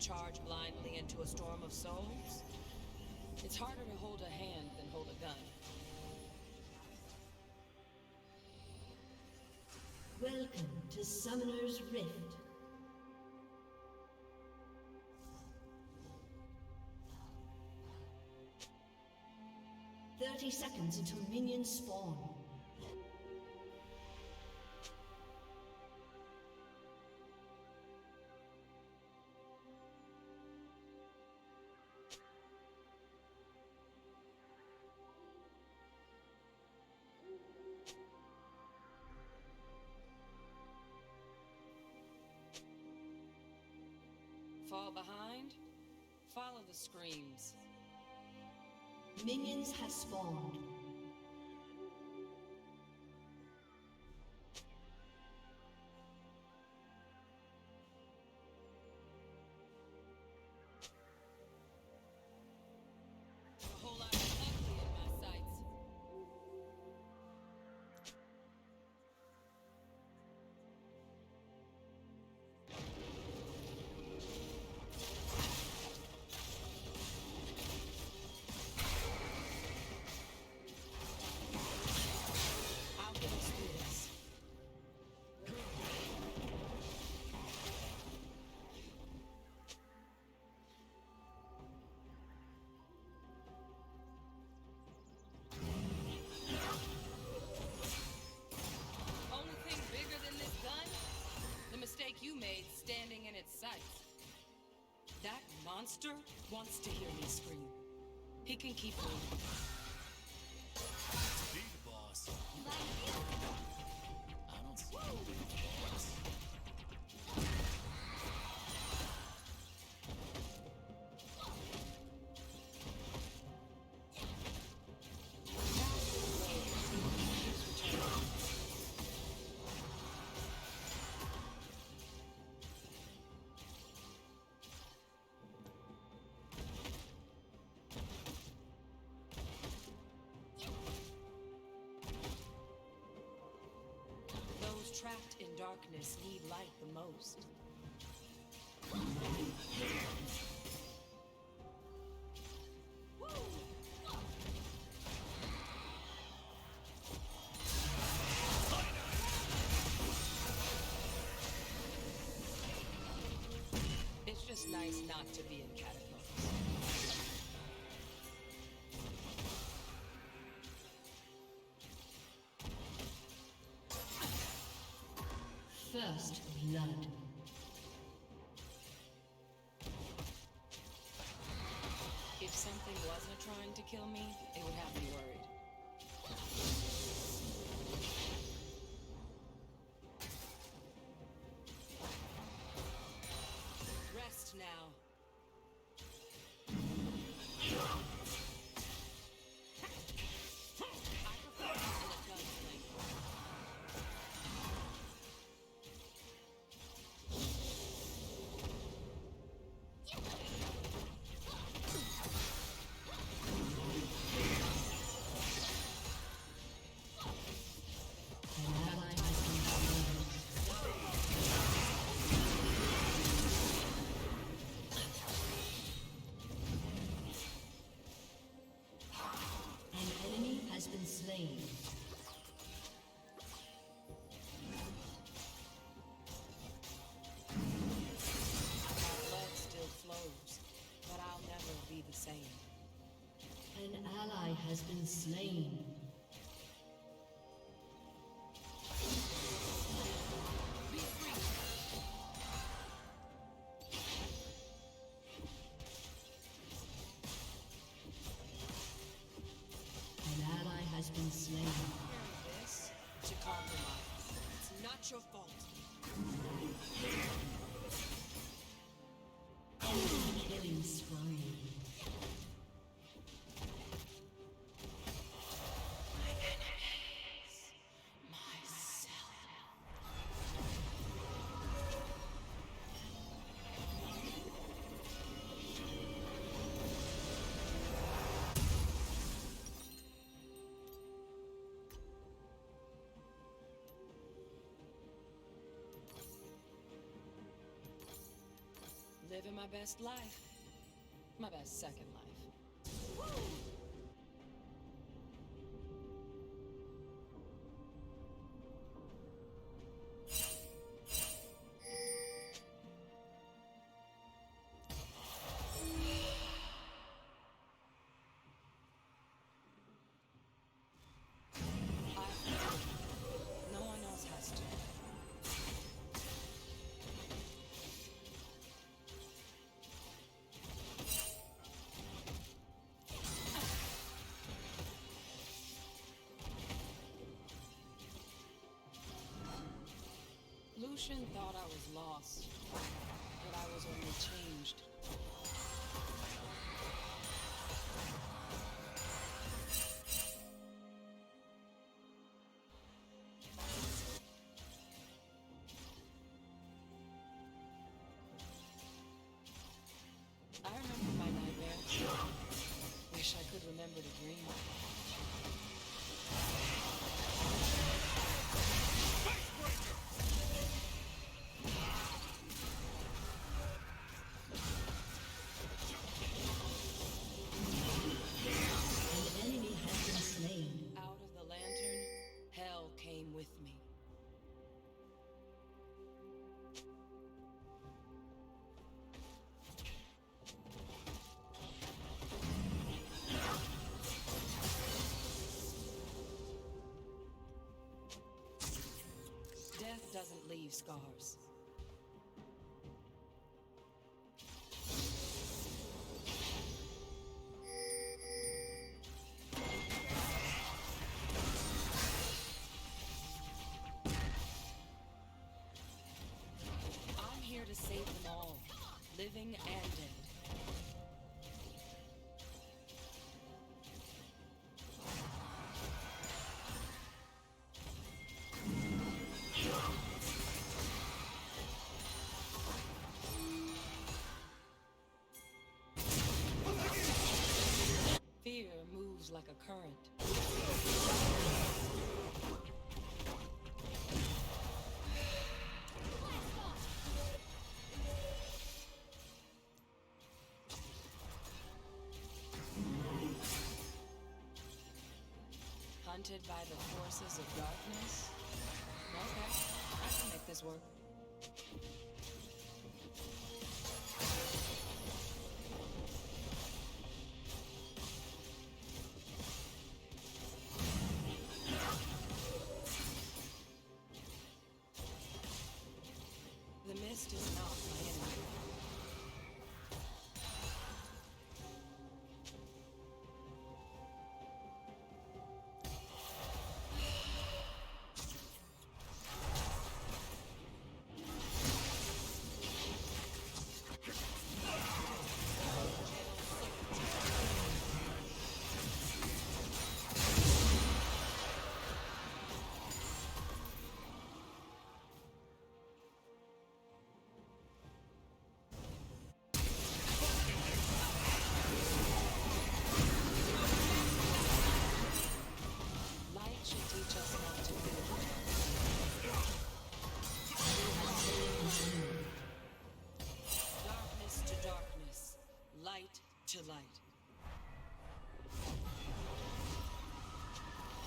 charge blindly into a storm of souls? It's harder to hold a hand than hold a gun. Welcome to Summoner's Rift. "30 seconds until minions spawn. Fall behind? Follow the screams. Minions have spawned. A whole lot of ugly in my sights. I'll get us through this. Only thing bigger than this gun? The mistake you made standing in its sights. That monster wants to hear me scream. He can keep moving. Be the boss. I don't see you being the boss. Those trapped in darkness need light the most. It's just nice not to be in catacombs. First blood. If something wasn't trying to kill me, it would have me worried. Rest now. I prefer to gunsling. An ally has been slain. An enemy has been slain. My blood still flows, but I'll never be the same. An ally has been slain. Be free. An ally has been slain. This to compromise. It's not your fault. Enemy killing spree. Myself. Living my best life. My best second life. No one else has to. Lucian thought I was lost, but I was only changed. I remember my nightmares. Wish I could remember to dream. An enemy has been slain. Out of the lantern, hell came with me. Death doesn't leave scars. I'm here to save them all, living and dead. Fear moves like a current. Hunted by the forces of darkness? Okay, I can make this work. The mist is not my enemy. Light should teach us not to fear. Darkness to darkness, light to light.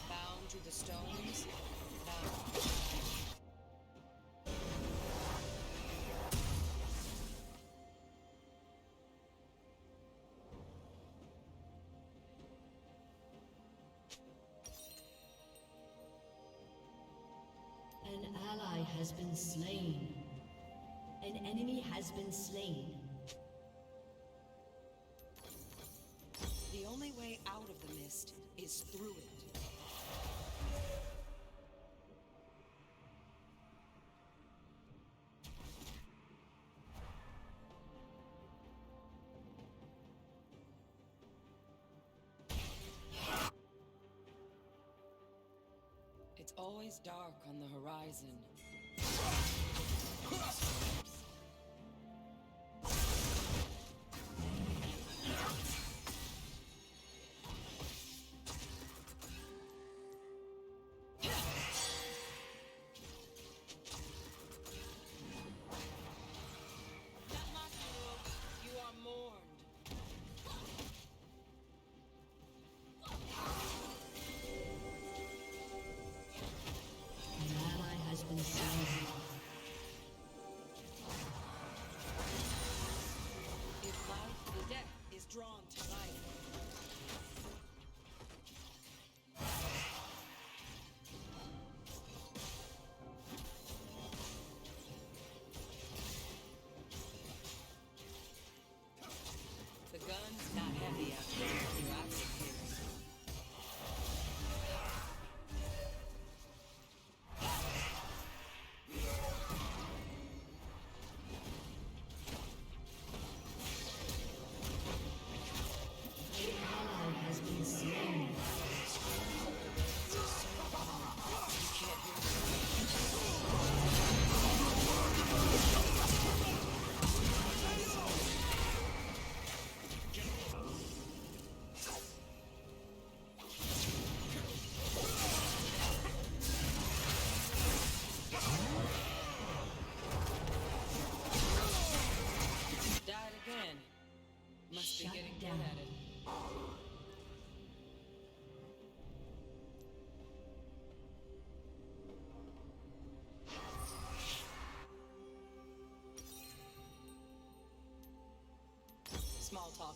Bound to the stones, bound. An ally has been slain. An enemy has been slain. The only way out of the mist is through it. It's always dark on the horizon. That monster will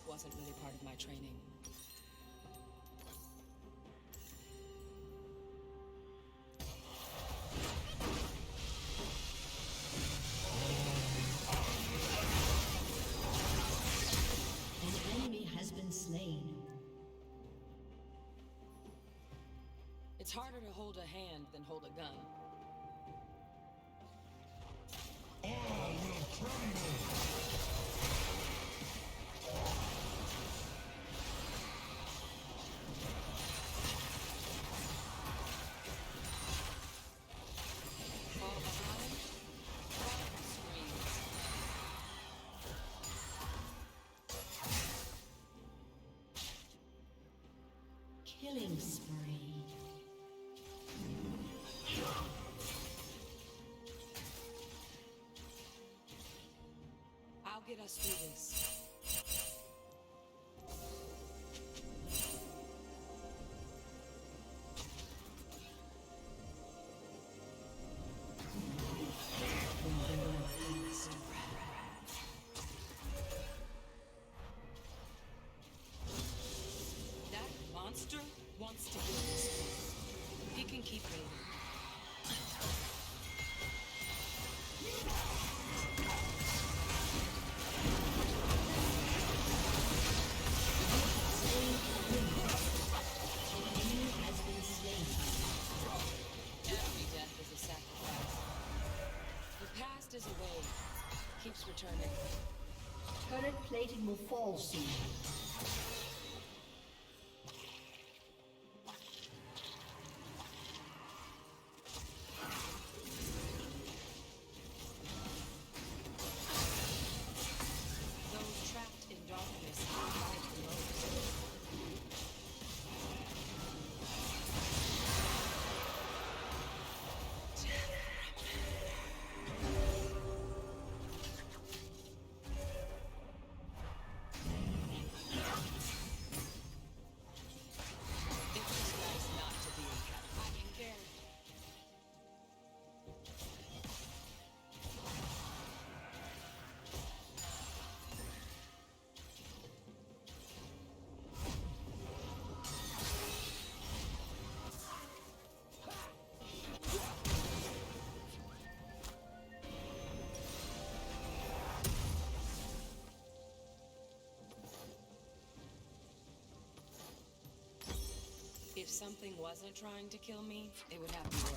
talk wasn't really part of my training. An enemy has been slain. It's harder to hold a hand than hold a gun. All will crumble. Fall behind, fire screams. Killing spree. I'll get us through this. That monster wants to hear this. He can keep waiting. An enemy has been slain. Every death is a sacrifice. The past is a wave. Keeps returning. Turret plating will fall soon. Those trapped in darkness fight the most. It's just nice not to be in captivity. I can bear it. If something wasn't trying to kill me, it would have me worried.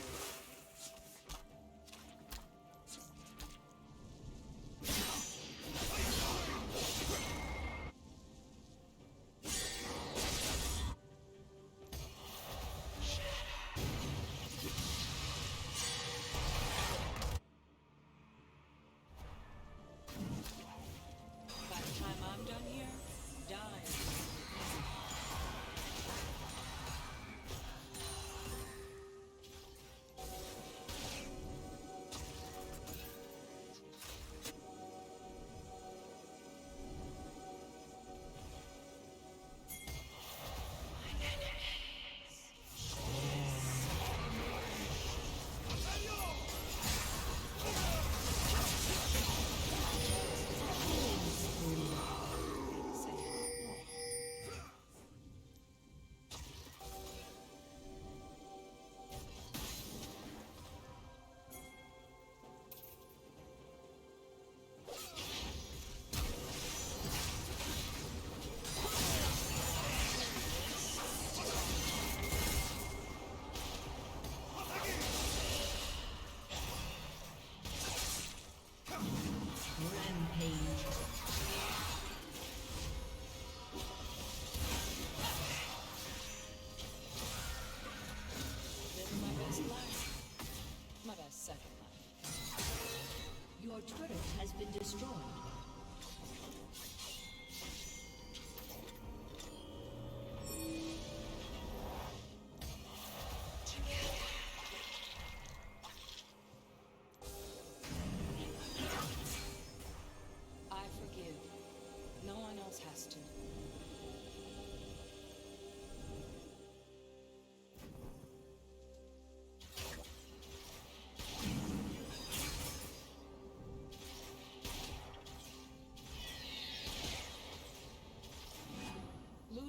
By the time I'm done here, dying.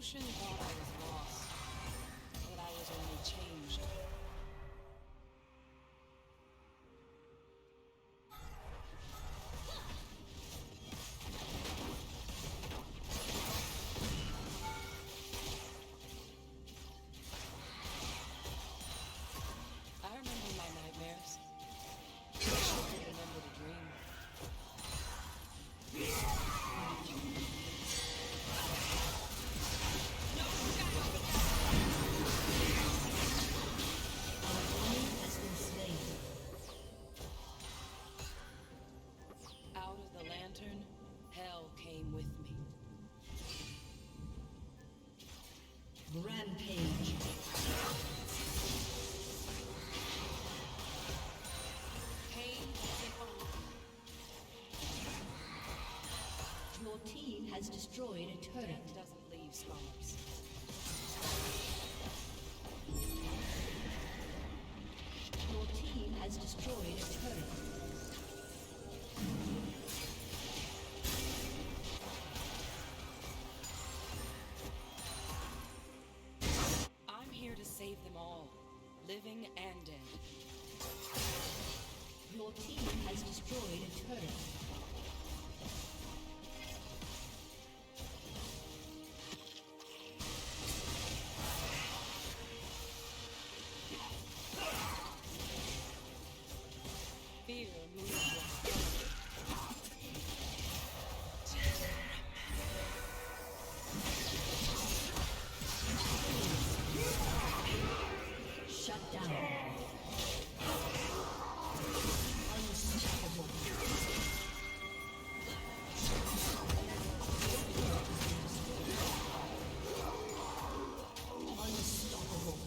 Lucian thought I was lost, but I was only changed. I remember my nightmares. I should remember the dream. Has been slain. Out of the lantern, hell came with me. Rampage. Pain doesn't own. Your team has destroyed a turret. Death doesn't leave scars. Your team has destroyed a turret. I'm here to save them all, living and dead. Your team has destroyed a turret. Fear moves like Shut down. Unstoppable. Unstoppable.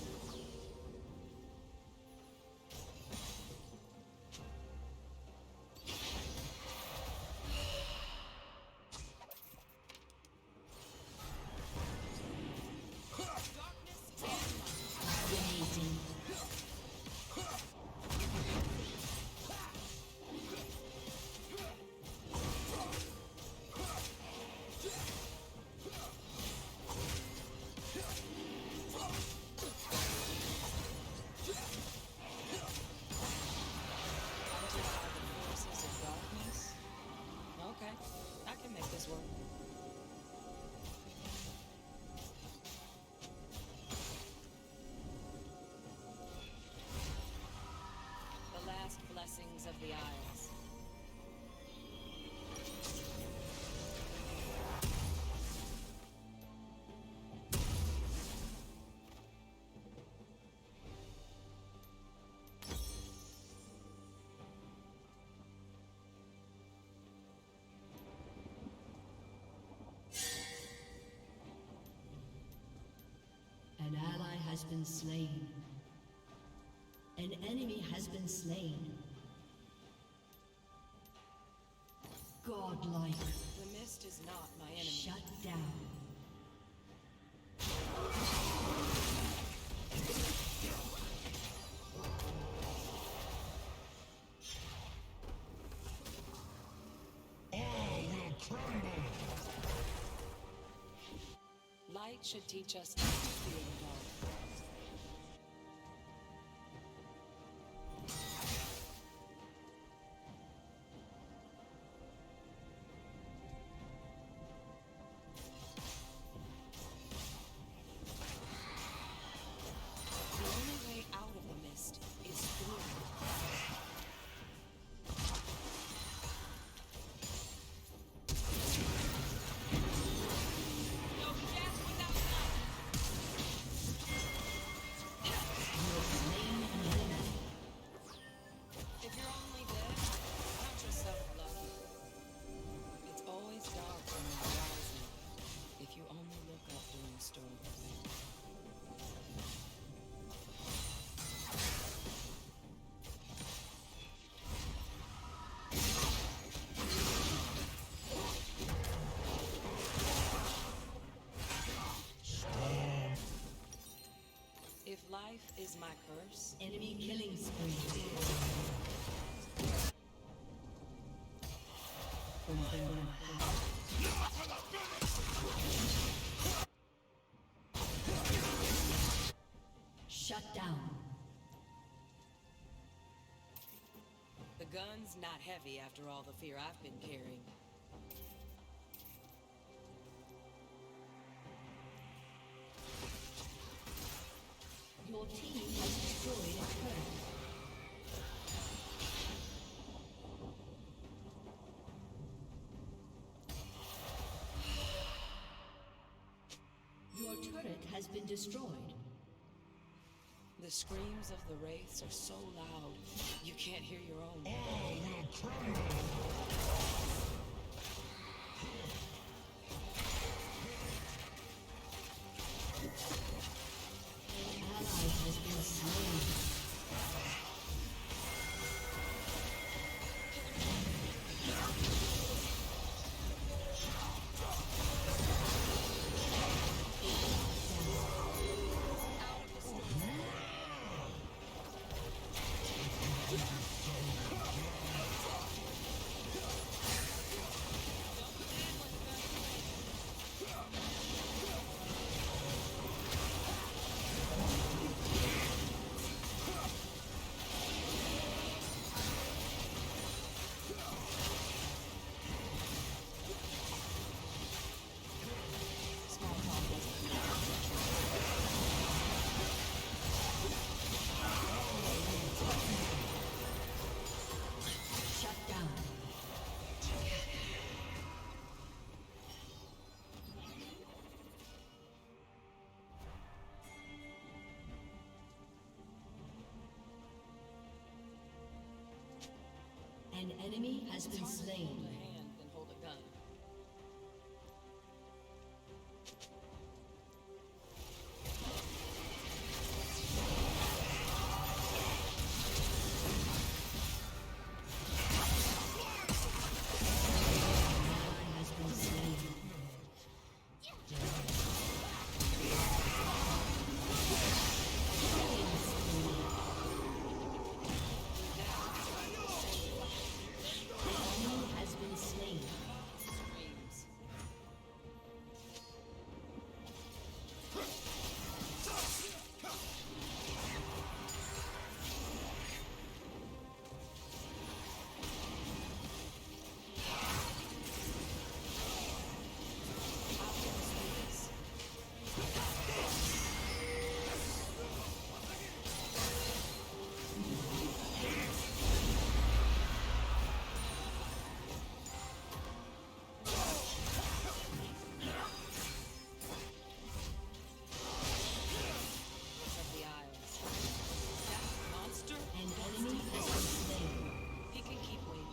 Dominating. hunted by the forces of darkness. Okay, I can make this work. The last blessings of the Isles. An ally has been slain. An enemy has been slain. Godlike. The mist is not my enemy. Shut down. All will crumble. Light should teach us not to fear the dark. The only way out of the mist is through it. No death without life. If you're only dead, count yourself lucky. It's always dark when you're rising, if you only look up during storms. If life is my curse, Enemy killing spree. Shut down. The gun's not heavy after all the fear I've been carrying. Your team has destroyed a turret. Your turret has been destroyed. The screams of the wraiths are so loud, you can't hear your own. All will crumble. An ally has been slain. Shut down. An enemy has been Hold slain. a hand than hold a gun. Ally has been slain. Enemy has been slain. Screams. Of the Isles. That monster, An enemy has been slain. he can keep waiting.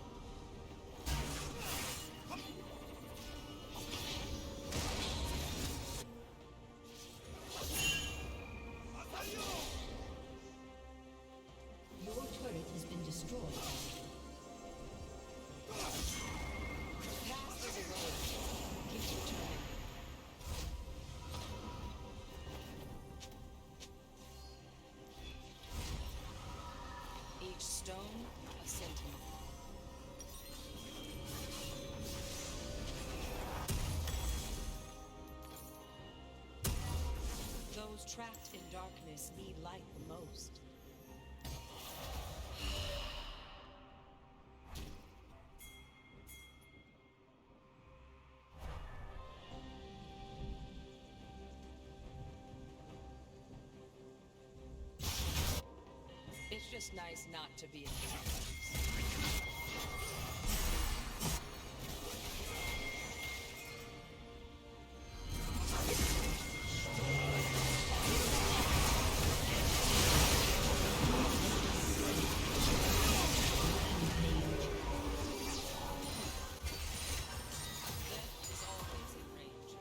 Your turret has been destroyed. Past is a road. Keep returning. Each stone, a sentinel. Those trapped in darkness need light the most. It's just nice not to be in charge. Death is always in range.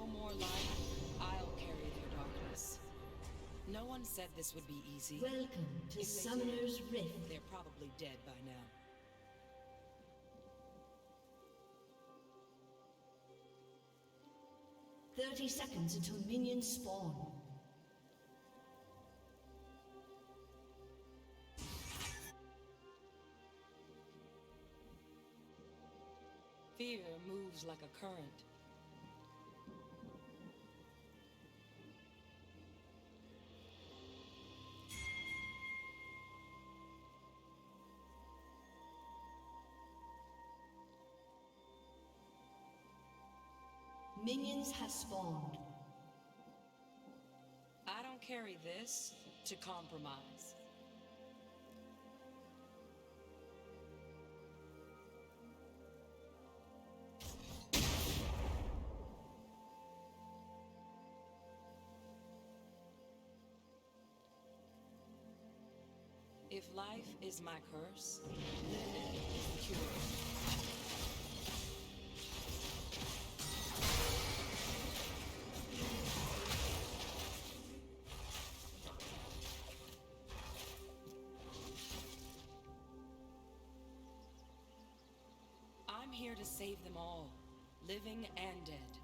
more light, I'll carry their darkness. No one said this would be easy. Welcome to If they Summoner's Rift. They're probably dead by now. Thirty seconds until minions spawn. Fear moves like a current. Minions have spawned. I don't carry this to compromise. If life is my curse, living is the cure. I'm here to save them all, living and dead.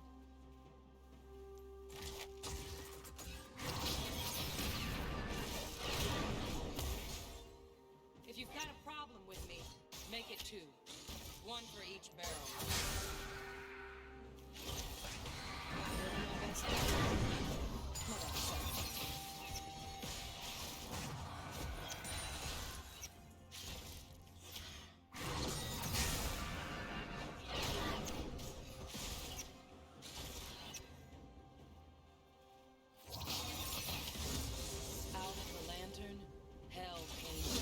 If you've got a problem with me, make it two. One for each barrel. My best friend. Hold on a second. Out of the lantern, hell came.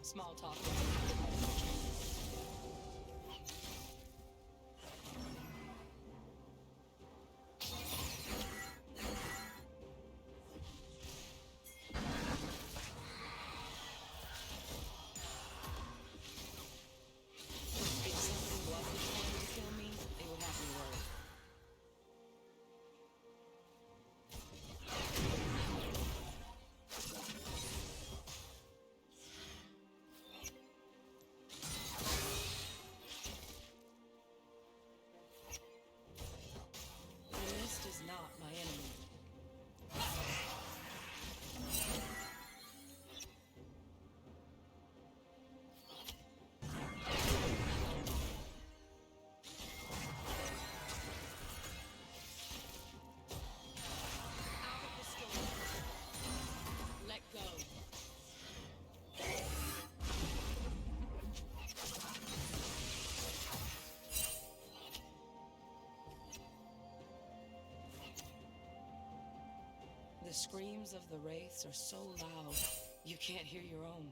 Small talk. If something wasn't trying to kill me, it would have me worried. The mist is not my enemy. Out of the storm. Let go. The screams of the wraiths are so loud, you can't hear your own.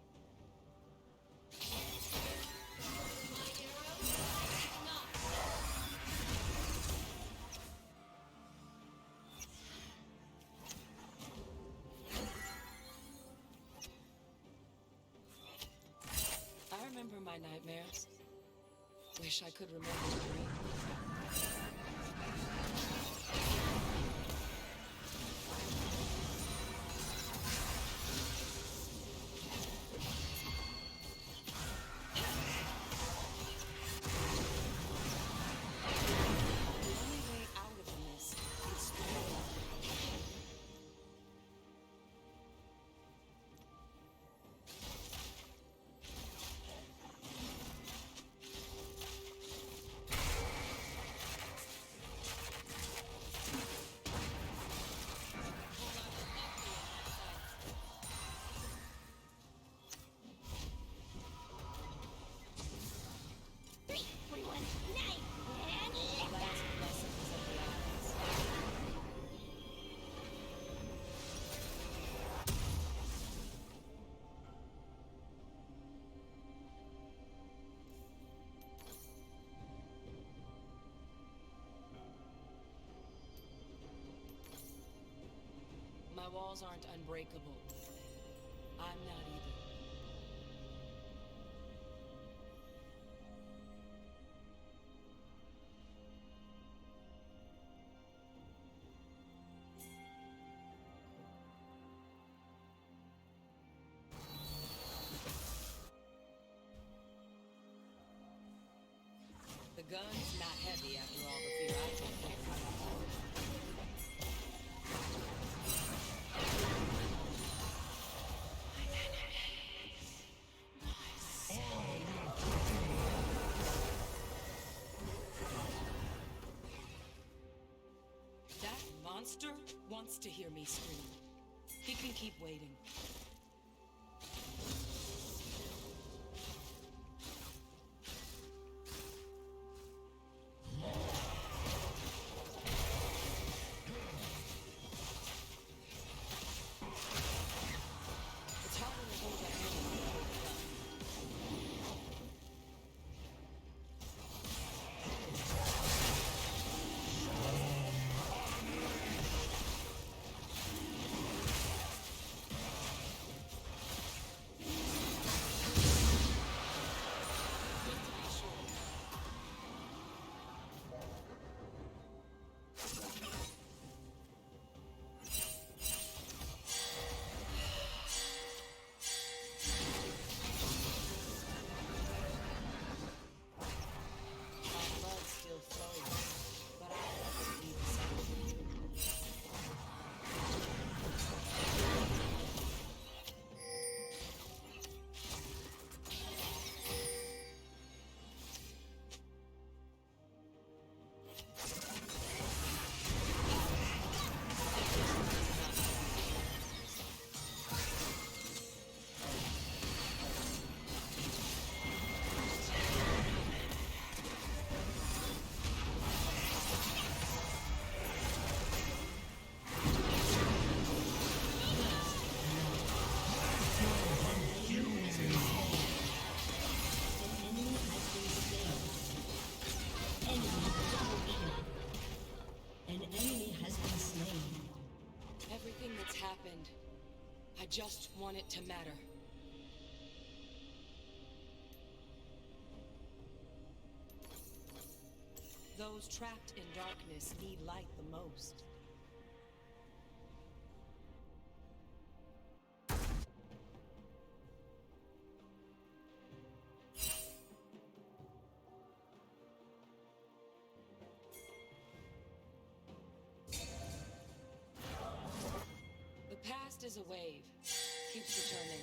I remember my nightmares. Wish I could remember the dream. The only way out of this is through. walls aren't unbreakable. I'm not either. The gun's not heavy after all the fear I took care of. That monster wants to hear me scream. He can keep waiting. It's harder to hold a hand than to hold a gun. Just to be sure. My blood's still flowing, but I want to be the same. An enemy has been slain. Everything that's happened, I just want it to matter. Those trapped in darkness need light the most. The past is a wave, keeps returning.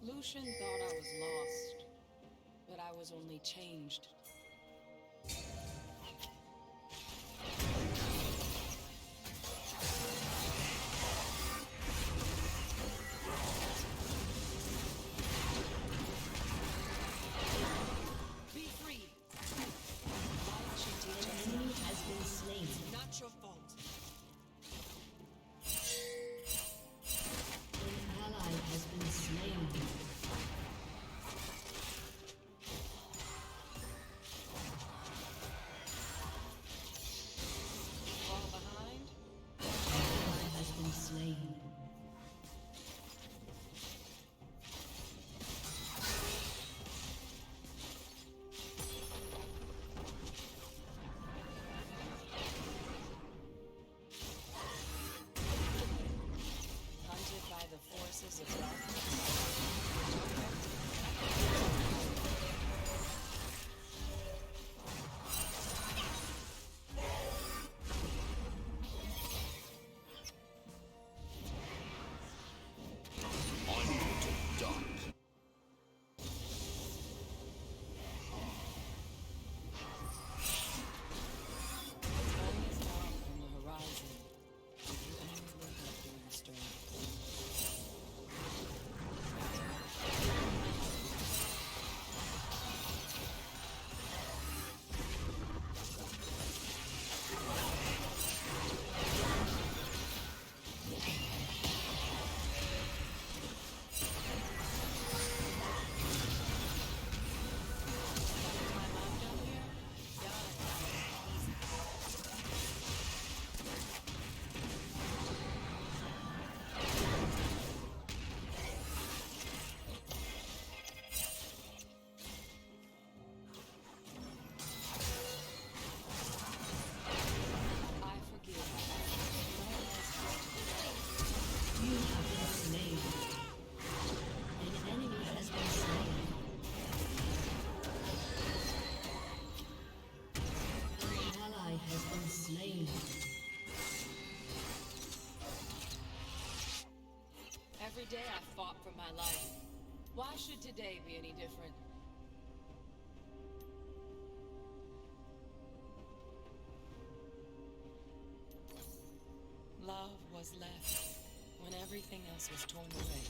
Lucian thought I was lost, but I was only changed. Be free. Light should teach An us enemy has been slain. not your fault. An ally has been slain. my life. Why should today be any different? Love was left when everything else was torn away.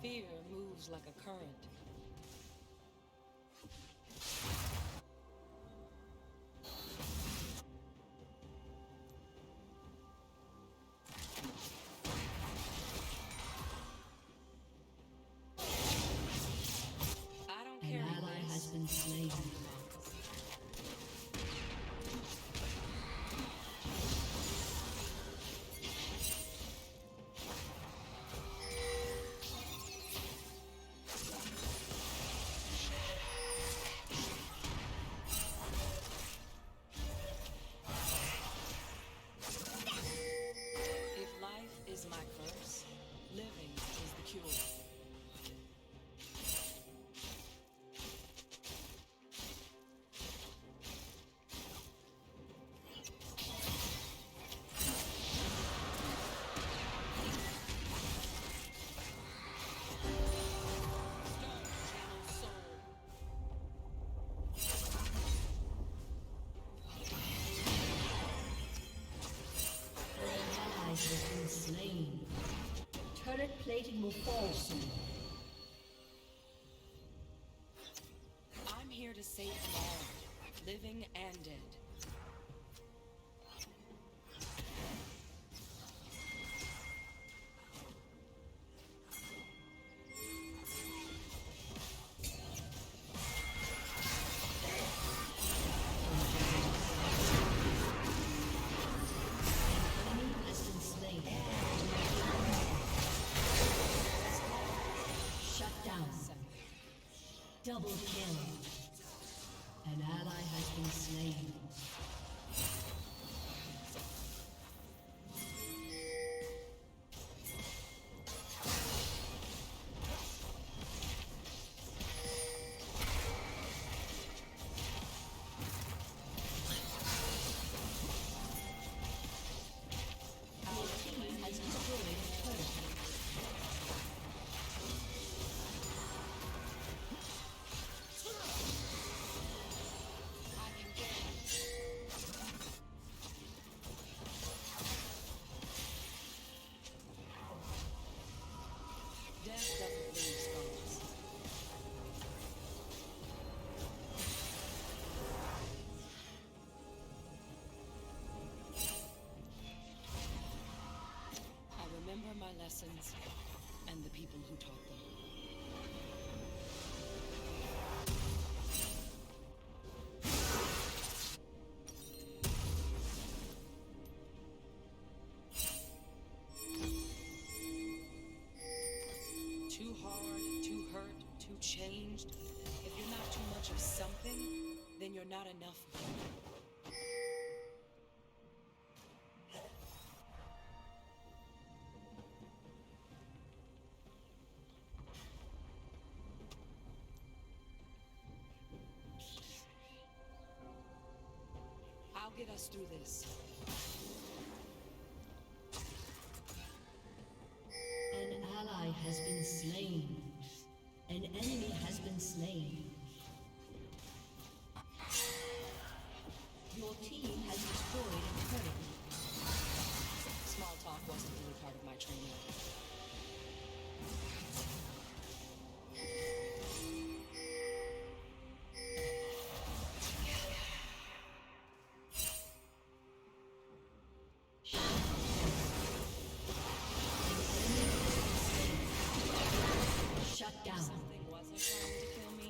Fear moves like a current. I don't An carry ally this. has been slain. If life is my curse, living is the cure. Stone channel soul. An ally has been slain. Turret plating will fall soon. I'm here to save them all, living and dead. Enemy has been slain. Shut down. Double kill. An ally has been slain. Your team has destroyed a turret. I'm engaged. Death doesn't leave scars. I remember my lessons and the people who taught them. Too hard, too hurt, too changed. If you're not too much of something, then you're not enough. I'll get us through this. An ally has been slain. An enemy has been slain. Your team has destroyed a turret. Small talk wasn't really part of my training. Shut down. Something wasn't trying to kill me.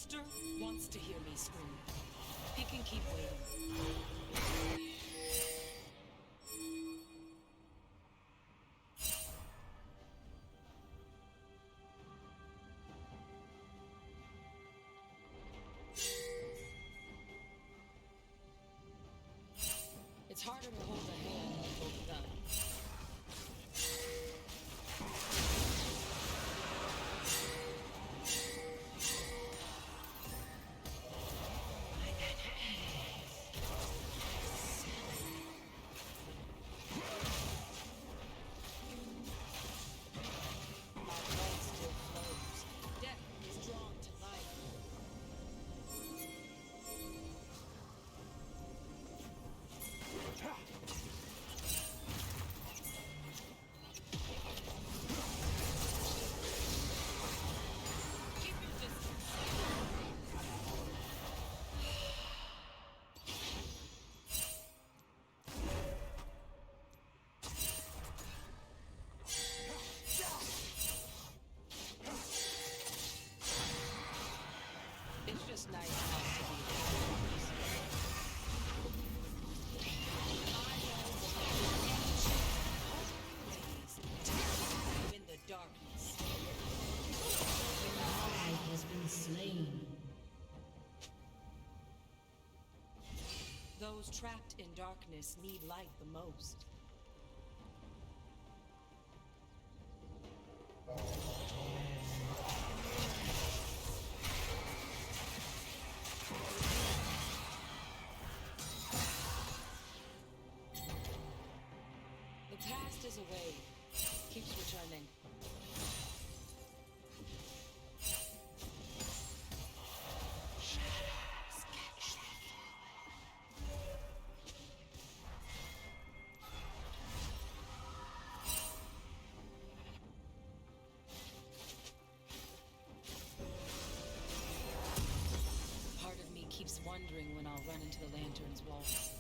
monster wants to hear me scream. He can keep waiting. It's harder to hold a hand with both thumbs. My blood still flows. Death is drawn to life. Keep your distance. It's just nice not to be alone. In the darkness. An ally has been slain. Those trapped in darkness need light the most. The past is a wave, keeps returning. Part of me keeps wondering when I'll run into the Lantern's walls.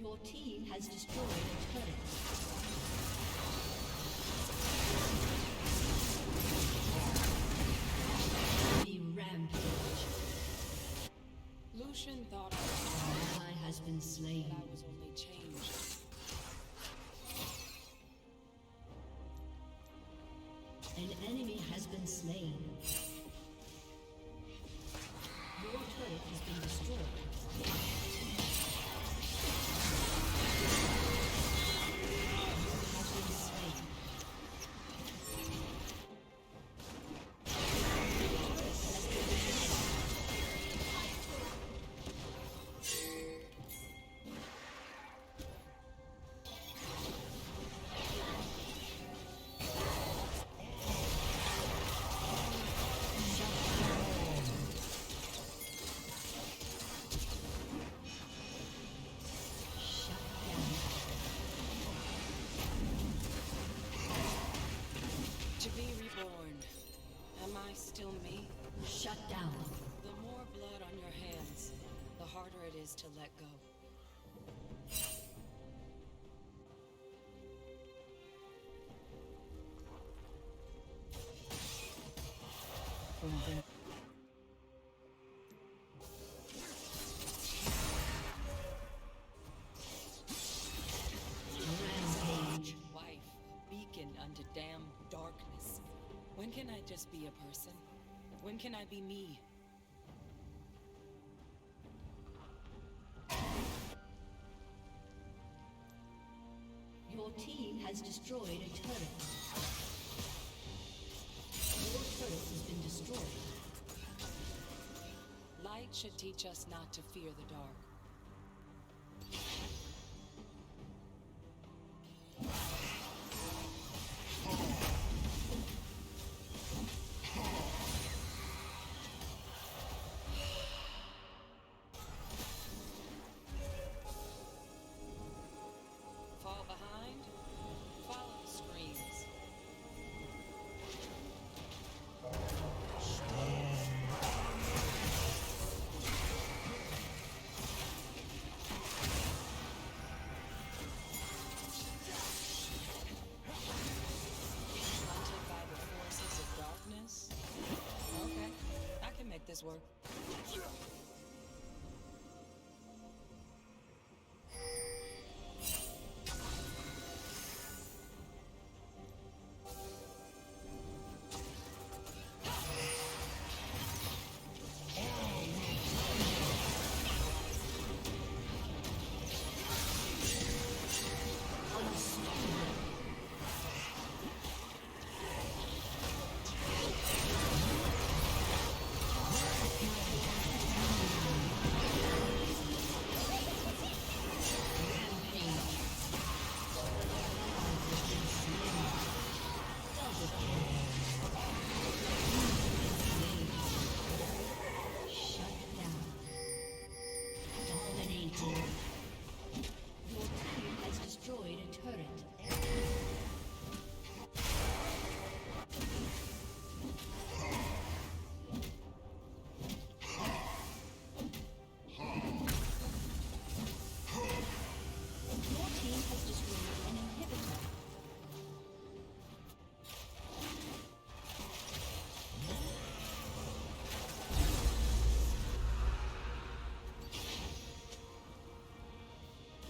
Your team has destroyed a turret. The rampage. Lucian thought An ally has been slain. I was only changed. An enemy has been slain. Your turret has been destroyed. Has been slain. Shut down. To be reborn. Am I still me? Shut down. The more blood on your hands, the harder it is to let go. Rampage. Wife, beacon unto damn darkness. When can I just be a person? When can I be me? Your team has destroyed a turret. Your turret has been destroyed. Light should teach us not to fear the dark. Fall behind? Follow the screams. his work.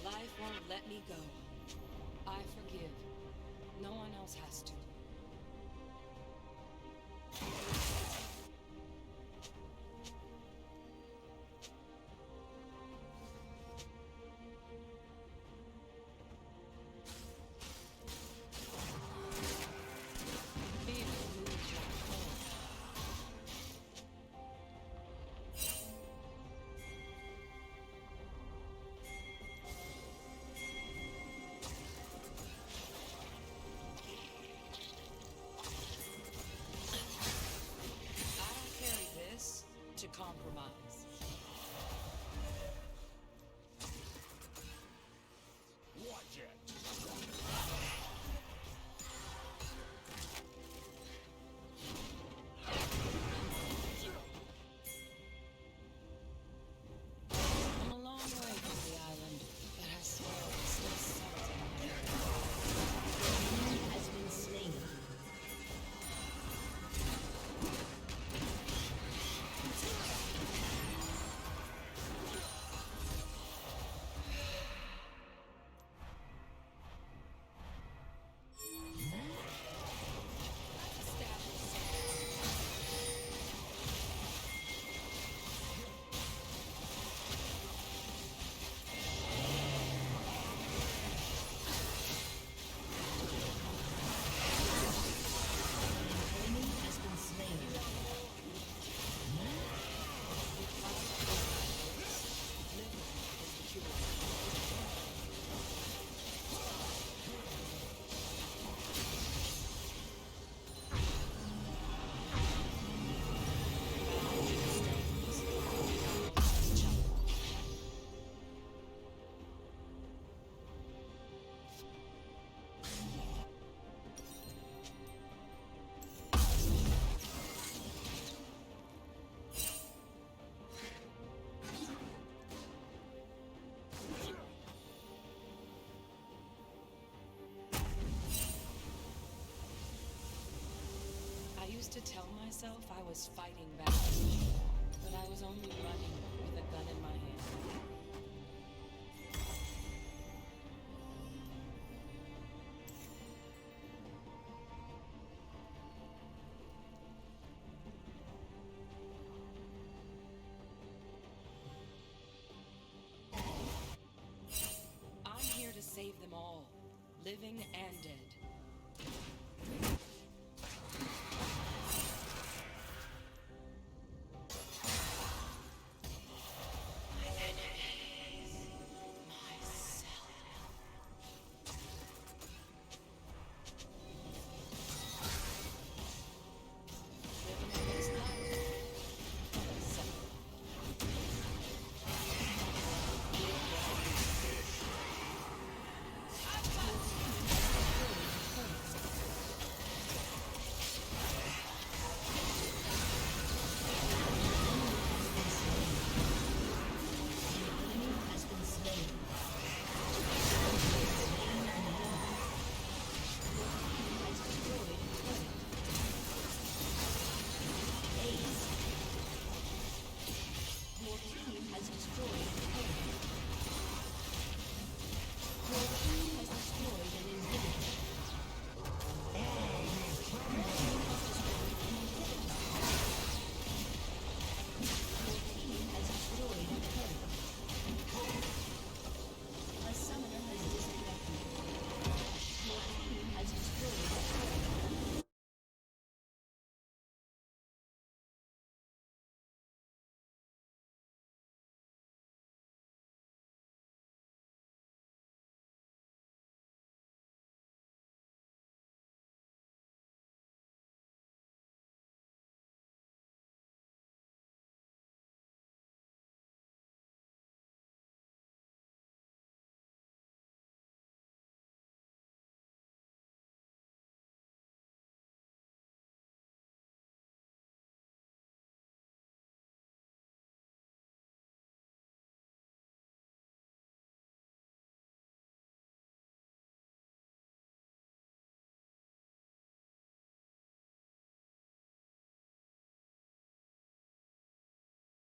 Life won't let me go. I forgive. No one else has to. Fear moves like home. I don't carry this to compromise. Watch it. I'm a long way from the island, but I swear it's still something. Enemy has been slain. Enemy has been slain. I used to tell myself I was fighting back, but I was only running with a gun in my hand. I'm here to save them all, living and dead. has destroyed